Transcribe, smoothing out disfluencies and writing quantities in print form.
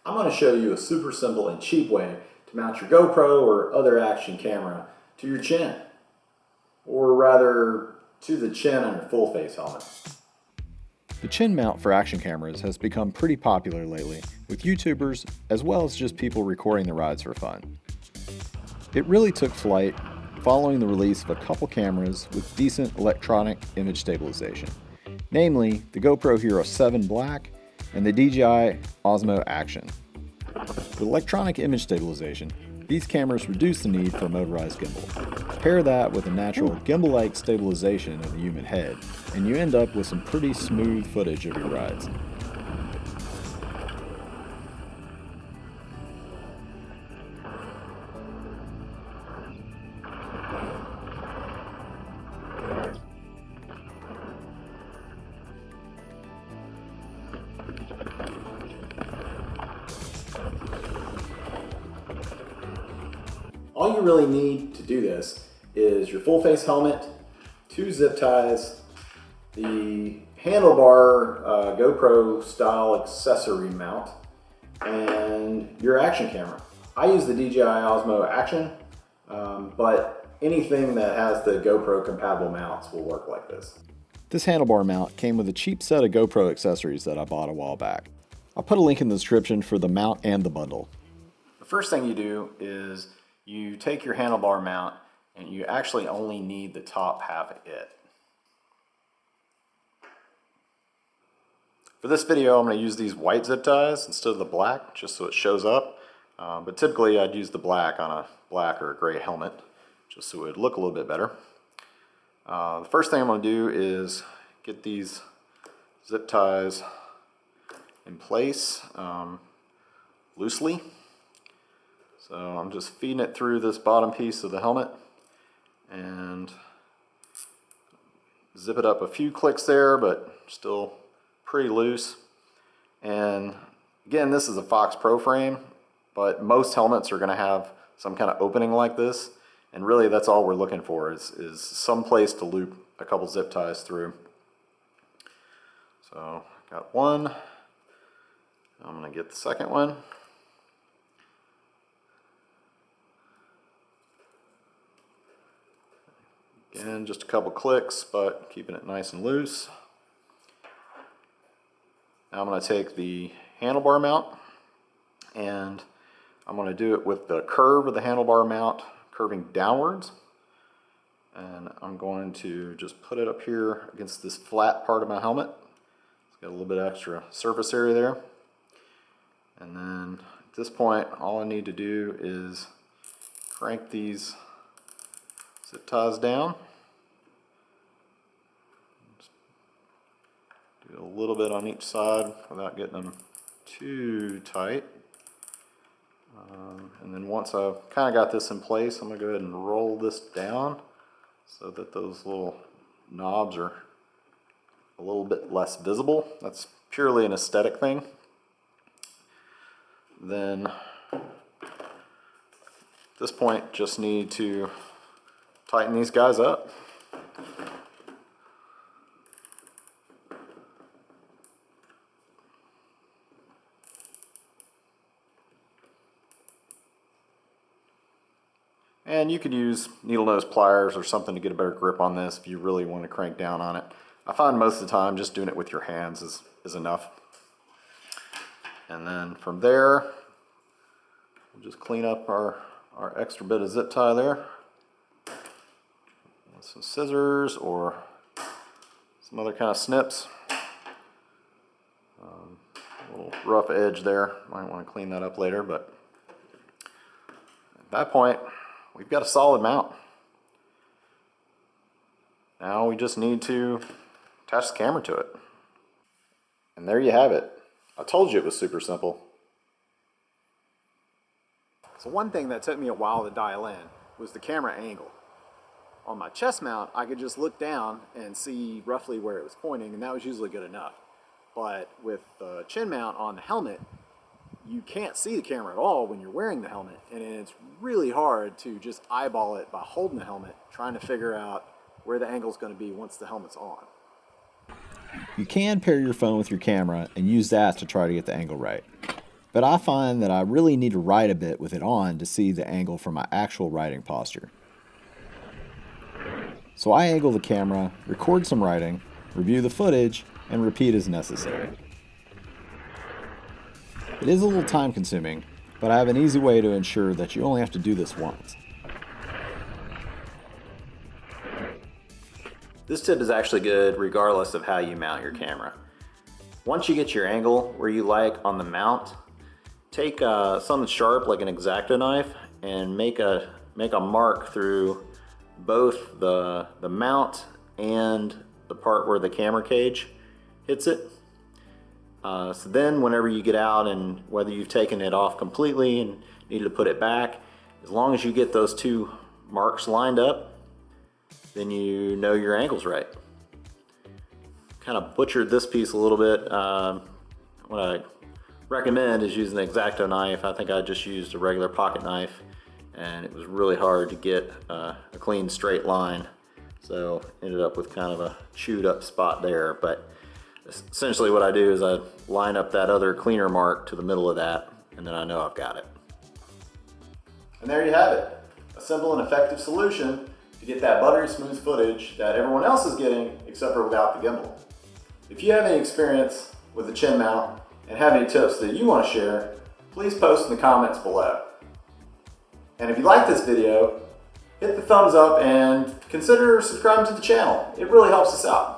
I'm going to show you a super simple and cheap way to mount your GoPro or other action camera to your chin, or rather to the chin on your full face helmet. The chin mount for action cameras has become pretty popular lately with YouTubers as well as just people recording the rides for fun. It really took flight following the release of a couple cameras with decent electronic image stabilization, namely the GoPro Hero 7 Black and the DJI Osmo Action. With electronic image stabilization, these cameras reduce the need for a motorized gimbal. Pair that with a natural gimbal-like stabilization of the human head, and you end up with some pretty smooth footage of your rides. All you really need to do this is your full face helmet, 2 zip ties, the handlebar GoPro style accessory mount, and your action camera. I use the DJI Osmo Action, but anything that has the GoPro compatible mounts will work like this. This handlebar mount came with a cheap set of GoPro accessories that I bought a while back. I'll put a link in the description for the mount and the bundle. The first thing you do is you take your handlebar mount and you actually only need the top half of it. For this video, I'm going to use these white zip ties instead of the black, just so it shows up. But typically I'd use the black on a black or a gray helmet, just so it would look a little bit better. The first thing I'm going to do is get these zip ties in place loosely. So I'm just feeding it through this bottom piece of the helmet and zip it up a few clicks there, but still pretty loose. And again, this is a Fox Pro frame, but most helmets are going to have some kind of opening like this. And really that's all we're looking for is some place to loop a couple zip ties through. So got one. I'm going to get the second one. Again, just a couple clicks, but keeping it nice and loose. Now I'm going to take the handlebar mount, and I'm going to do it with the curve of the handlebar mount curving downwards. And I'm going to just put it up here against this flat part of my helmet. It's got a little bit extra surface area there. And then at this point, all I need to do is crank these zip ties down. Just do a little bit on each side without getting them too tight. And then once I've kind of got this in place, I'm going to go ahead and roll this down so that those little knobs are a little bit less visible. That's purely an aesthetic thing. Then at this point, just need to tighten these guys up. And you could use needle nose pliers or something to get a better grip on this if you really want to crank down on it. I find most of the time just doing it with your hands is enough. And then from there, we'll just clean up our extra bit of zip tie there. With some scissors or some other kind of snips. A little rough edge there. Might want to clean that up later, but at that point, we've got a solid mount. Now we just need to attach the camera to it. And there you have it. I told you it was super simple. So one thing that took me a while to dial in was the camera angle. On my chest mount, I could just look down and see roughly where it was pointing, and that was usually good enough. But with the chin mount on the helmet, you can't see the camera at all when you're wearing the helmet, and it's really hard to just eyeball it by holding the helmet, trying to figure out where the angle is going to be once the helmet's on. You can pair your phone with your camera and use that to try to get the angle right. but I find that I really need to write a bit with it on to see the angle from my actual writing posture. So I angle the camera, record some writing, review the footage, and repeat as necessary. It is a little time consuming, but I have an easy way to ensure that you only have to do this once. This tip is actually good regardless of how you mount your camera. Once you get your angle where you like on the mount, take something sharp like an X-Acto knife and make a mark through both the mount and the part where the camera cage hits it. So then whenever you get out, and whether you've taken it off completely and need to put it back, as long as you get those two marks lined up, then you know your angle's right. Kind of butchered this piece a little bit. What I recommend is using the X-Acto knife. I think I just used a regular pocket knife, and it was really hard to get a clean straight line. So ended up with kind of a chewed up spot there. But essentially what I do is I line up that other cleaner mark to the middle of that, and then I know I've got it. And there you have it. A simple and effective solution to get that buttery smooth footage that everyone else is getting, except for without the gimbal. If you have any experience with the chin mount and have any tips that you want to share, please post in the comments below. And if you like this video, hit the thumbs up and consider subscribing to the channel. It really helps us out.